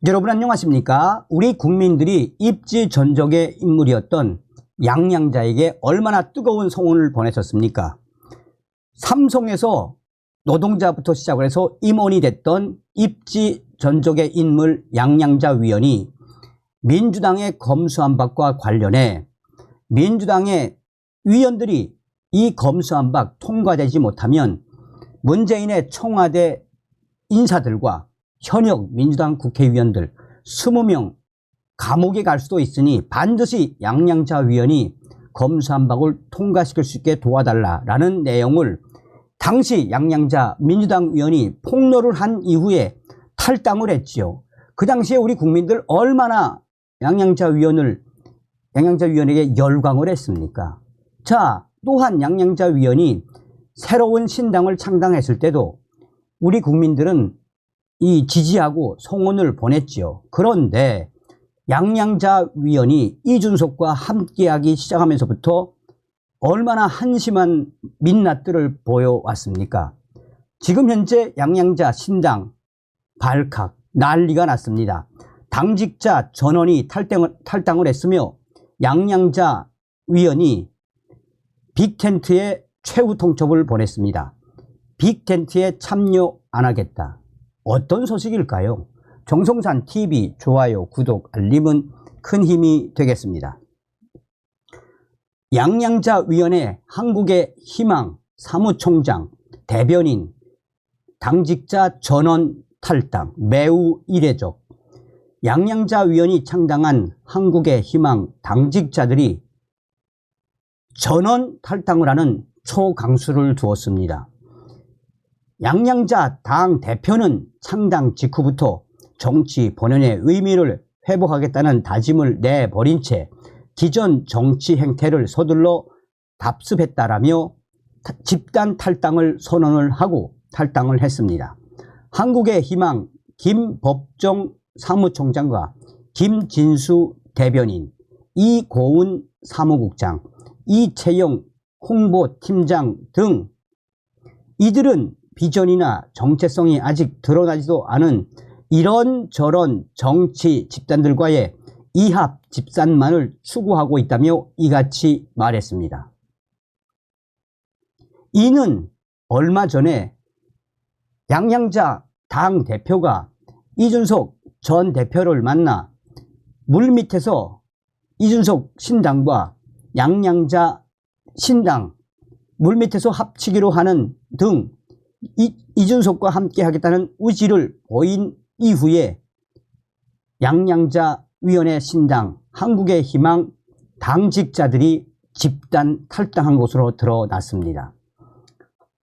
여러분 안녕하십니까? 우리 국민들이 입지전적의 인물이었던 양양자에게 얼마나 뜨거운 성원을 보내셨습니까? 삼성에서 노동자부터 시작을 해서 임원이 됐던 입지전적의 인물 양양자 위원이 민주당의 검수안박과 관련해 민주당의 위원들이 이 검수안박 통과되지 못하면 문재인의 청와대 인사들과 현역 민주당 국회의원들 20명 감옥에 갈 수도 있으니 반드시 양양자 위원이 검수안박을 통과시킬 수 있게 도와달라라는 내용을 당시 양양자 민주당 의원이 폭로를 한 이후에 탈당을 했지요. 그 당시에 우리 국민들 얼마나 양양자 위원에게 열광을 했습니까? 자, 또한 양양자 위원이 새로운 신당을 창당했을 때도 우리 국민들은 지지하고 성원을 보냈지요. 그런데 양양자 위원이 이준석과 함께하기 시작하면서부터 얼마나 한심한 민낯들을 보여왔습니까? 지금 현재 양양자 신당 발칵 난리가 났습니다. 당직자 전원이 탈당을 했으며 양양자 위원이 빅텐트에 최후 통첩을 보냈습니다. 빅텐트에 참여 안 하겠다. 어떤 소식일까요? 정성산 TV 좋아요, 구독, 알림은 큰 힘이 되겠습니다. 양양자 위원회 한국의 희망 사무총장, 대변인, 당직자 전원 탈당 매우 이례적. 양양자 위원이 창당한 한국의 희망 당직자들이 전원 탈당을 하는 초강수를 두었습니다. 양양자 당 대표는 창당 직후부터 정치 본연의 의미를 회복하겠다는 다짐을 내버린 채 기존 정치 행태를 서둘러 답습했다라며 집단 탈당을 선언을 하고 탈당을 했습니다. 한국의 희망 김법정 사무총장과 김진수 대변인, 이고은 사무국장, 이채영 홍보팀장 등 이들은 비전이나 정체성이 아직 드러나지도 않은 이런저런 정치 집단들과의 이합 집산만을 추구하고 있다며 이같이 말했습니다. 이는 얼마 전에 양양자 당 대표가 이준석 전 대표를 만나 물밑에서 이준석 신당과 양양자 신당 물밑에서 합치기로 하는 등 이준석과 함께 하겠다는 의지를 보인 이후에 양양자 위원회 신당 한국의 희망 당직자들이 집단 탈당한 것으로 드러났습니다.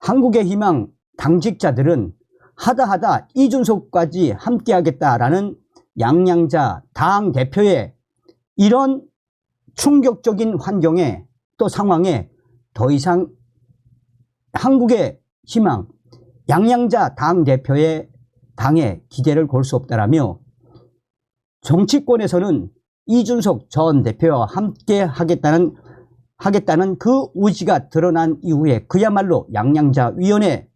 한국의 희망 당직자들은 하다 이준석까지 함께 하겠다라는 양양자 당 대표의 이런 충격적인 환경에 또 상황에 더 이상 한국의 희망 양양자 당 대표의 당에 기대를 걸 수 없다라며 정치권에서는 이준석 전 대표와 함께 하겠다는 그 의지가 드러난 이후에 그야말로 양양자 위원회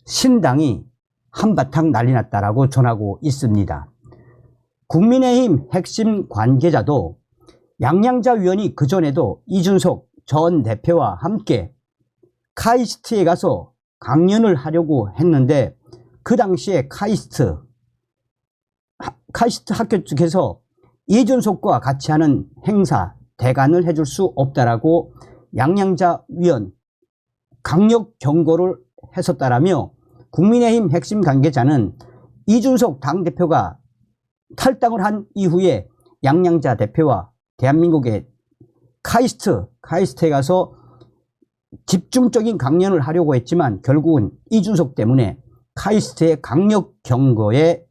신당이 한바탕 난리 났다라고 전하고 있습니다. 국민의힘 핵심 관계자도 양양자 위원이 그전에도 이준석 전 대표와 함께 카이스트에 가서 강연을 하려고 했는데 그 당시에 카이스트 학교 측에서 이준석과 같이 하는 행사 대관을 해줄 수 없다라고 양양자 위원 강력 경고를 했었다라며 국민의힘 핵심 관계자는 이준석 당대표가 탈당을 한 이후에 양양자 대표와 대한민국의 카이스트에 가서 집중적인 강연을 하려고 했지만 결국은 이준석 때문에 카이스트의 강력 경고에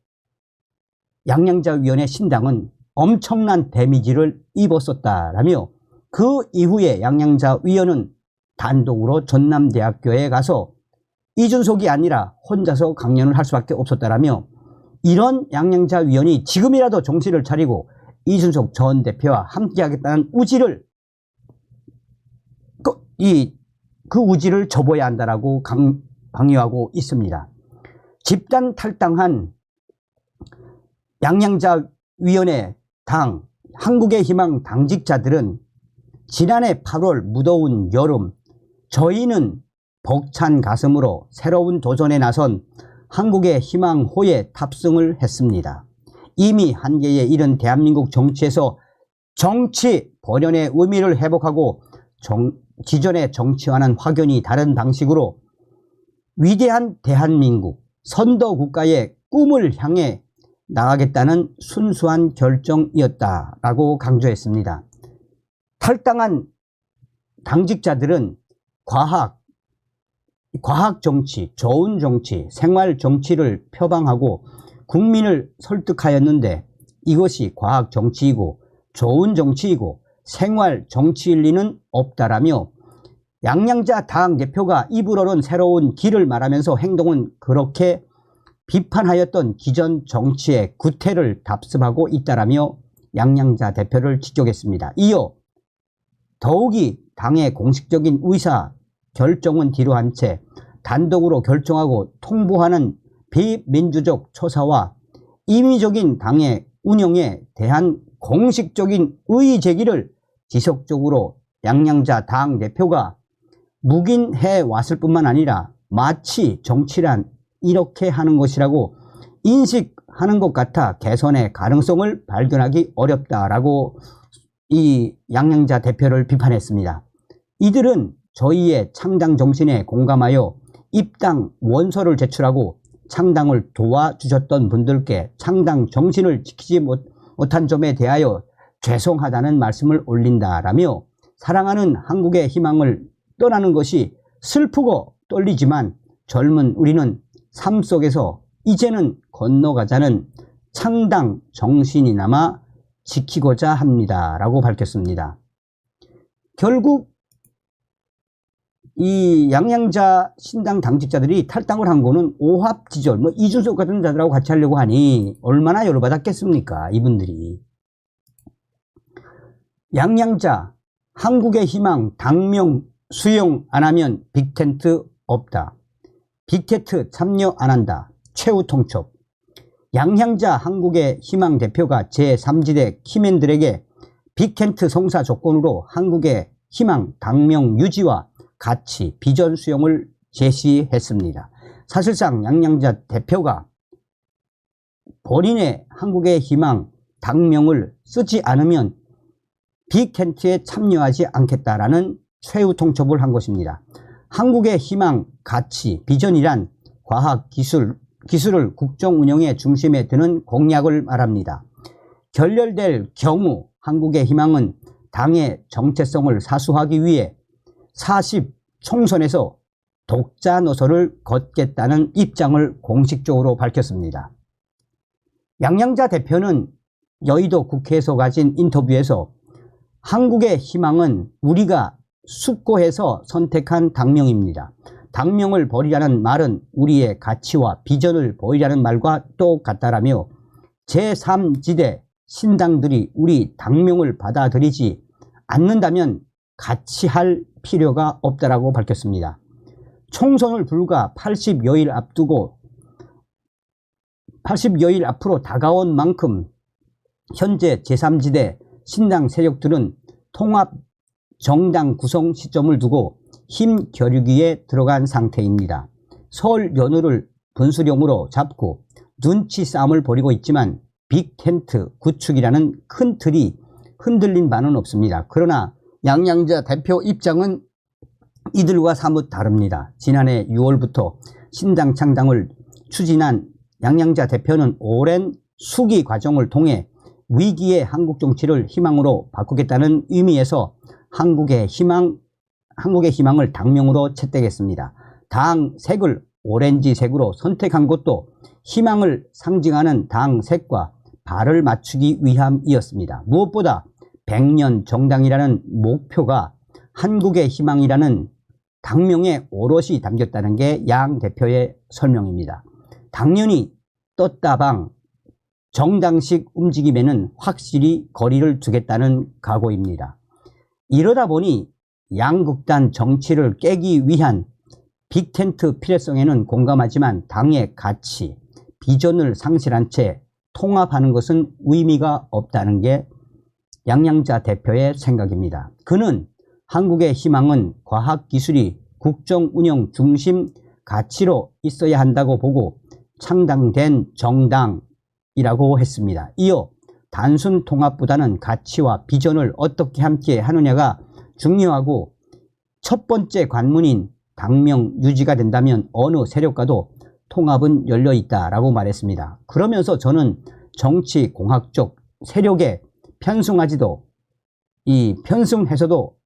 양양자 위원회 신당은 엄청난 데미지를 입었었다라며 그 이후에 양양자 위원은 단독으로 전남대학교에 가서 이준석이 아니라 혼자서 강연을 할 수밖에 없었다라며 이런 양양자 위원이 지금이라도 정신을 차리고 이준석 전 대표와 함께하겠다는 의지를 그 의지를 접어야 한다라고 강요하고 있습니다. 집단 탈당한 양양자위원회 당 한국의 희망 당직자들은 지난해 8월 무더운 여름 저희는 벅찬 가슴으로 새로운 도전에 나선 한국의 희망호에 탑승을 했습니다. 이미 한계에 이른 대한민국 정치에서 정치 본연의 의미를 회복하고 기존의 정치와는 확연히 다른 방식으로 위대한 대한민국 선도국가의 꿈을 향해 나가겠다는 순수한 결정이었다라고 강조했습니다. 탈당한 당직자들은 과학 정치, 좋은 정치, 생활 정치를 표방하고 국민을 설득하였는데 이것이 과학 정치이고 좋은 정치이고 생활 정치일 리는 없다라며 양양자 당대표가 입으로는 새로운 길을 말하면서 행동은 그렇게 비판하였던 기존 정치의 구태를 답습하고 있다라며 양양자 대표를 지적했습니다. 이어 더욱이 당의 공식적인 의사 결정은 뒤로 한 채 단독으로 결정하고 통보하는 비민주적 초사와 임의적인 당의 운영에 대한 공식적인 의의 제기를 지속적으로 양양자 당대표가 묵인해 왔을 뿐만 아니라 마치 정치란 이렇게 하는 것이라고 인식하는 것 같아 개선의 가능성을 발견하기 어렵다라고 이 양양자 대표를 비판했습니다. 이들은 저희의 창당 정신에 공감하여 입당 원서를 제출하고 창당을 도와주셨던 분들께 창당 정신을 지키지 못한 점에 대하여 죄송하다는 말씀을 올린다라며 사랑하는 한국의 희망을 떠나는 것이 슬프고 떨리지만 젊은 우리는 삶 속에서 이제는 건너가자는 창당 정신이나마 지키고자 합니다 라고 밝혔습니다. 결국 이 양양자 신당 당직자들이 탈당을 한 거는 오합지졸 이준석 같은 자들하고 같이 하려고 하니 얼마나 열받았겠습니까 이분들이. 양양자 한국의 희망 당명 수용 안 하면 빅텐트 없다. 빅텐트 참여 안 한다. 최후 통첩. 양양자 한국의 희망 대표가 제3지대 키맨들에게 빅텐트 성사 조건으로 한국의 희망 당명 유지와 가치 비전 수용을 제시했습니다. 사실상 양양자 대표가 본인의 한국의 희망 당명을 쓰지 않으면 빅텐트에 참여하지 않겠다라는 최후 통첩을 한 것입니다. 한국의 희망, 가치, 비전이란 과학, 기술을 국정 운영의 중심에 드는 공약을 말합니다. 결렬될 경우 한국의 희망은 당의 정체성을 사수하기 위해 40 총선에서 독자 노선을 걷겠다는 입장을 공식적으로 밝혔습니다. 양양자 대표는 여의도 국회에서 가진 인터뷰에서 한국의 희망은 우리가 숙고해서 선택한 당명입니다. 당명을 버리라는 말은 우리의 가치와 비전을 버리라는 말과 똑같다라며 제3지대 신당들이 우리 당명을 받아들이지 않는다면 같이 할 필요가 없다라고 밝혔습니다. 총선을 불과 80여일 앞으로 다가온 만큼 현재 제3지대 신당 세력들은 통합 정당 구성 시점을 두고 힘 겨루기에 들어간 상태입니다. 설 연휴를 분수령으로 잡고 눈치 싸움을 벌이고 있지만 빅텐트 구축이라는 큰 틀이 흔들린 바는 없습니다. 그러나 양양자 대표 입장은 이들과 사뭇 다릅니다. 지난해 6월부터 신당 창당을 추진한 양양자 대표는 오랜 수기 과정을 통해 위기의 한국 정치를 희망으로 바꾸겠다는 의미에서 한국의 희망을 당명으로 채택했습니다. 당 색을 오렌지색으로 선택한 것도 희망을 상징하는 당 색과 발을 맞추기 위함이었습니다. 무엇보다 100년 정당이라는 목표가 한국의 희망이라는 당명에 오롯이 담겼다는 게 양 대표의 설명입니다. 당연히 떴다방 정당식 움직임에는 확실히 거리를 두겠다는 각오입니다. 이러다 보니 양극단 정치를 깨기 위한 빅텐트 필요성에는 공감하지만 당의 가치, 비전을 상실한 채 통합하는 것은 의미가 없다는 게 양양자 대표의 생각입니다. 그는 한국의 희망은 과학기술이 국정운영 중심 가치로 있어야 한다고 보고 창당된 정당이라고 했습니다. 이어 단순 통합보다는 가치와 비전을 어떻게 함께 하느냐가 중요하고 첫 번째 관문인 당명 유지가 된다면 어느 세력과도 통합은 열려 있다라고 말했습니다. 그러면서 저는 정치 공학적 세력에 편승해서도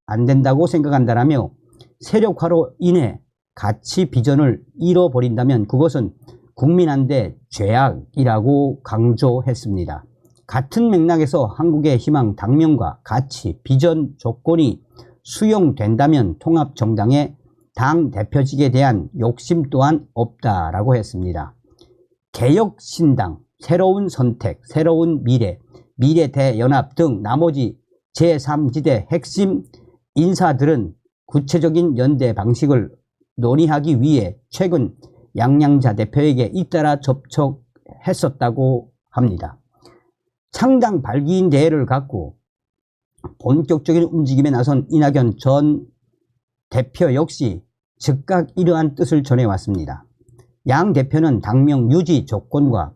안 된다고 생각한다라며 세력화로 인해 가치 비전을 잃어버린다면 그것은 국민한테 죄악이라고 강조했습니다. 같은 맥락에서 한국의 희망 당명과 가치 비전 조건이 수용된다면 통합정당의 당대표직에 대한 욕심 또한 없다라고 했습니다. 개혁신당, 새로운 선택, 새로운 미래, 미래대연합 등 나머지 제3지대 핵심 인사들은 구체적인 연대 방식을 논의하기 위해 최근 양양자 대표에게 잇따라 접촉했었다고 합니다. 창당 발기인 대회를 갖고 본격적인 움직임에 나선 이낙연 전 대표 역시 즉각 이러한 뜻을 전해왔습니다. 양 대표는 당명 유지 조건과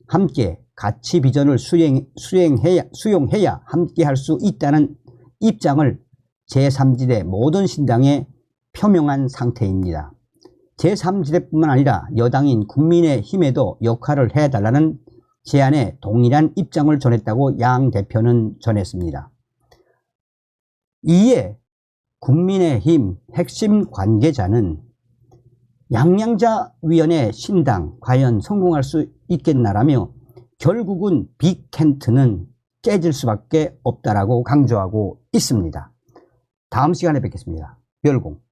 함께 가치 비전을 수용해야 함께 할 수 있다는 입장을 제3지대 모든 신당에 표명한 상태입니다. 제3지대뿐만 아니라 여당인 국민의힘에도 역할을 해달라는 제안에 동일한 입장을 전했다고 양 대표는 전했습니다. 이에 국민의힘 핵심 관계자는 양양자 위원의 신당 과연 성공할 수 있겠나라며 결국은 빅텐트는 깨질 수밖에 없다라고 강조하고 있습니다. 다음 시간에 뵙겠습니다. 별공.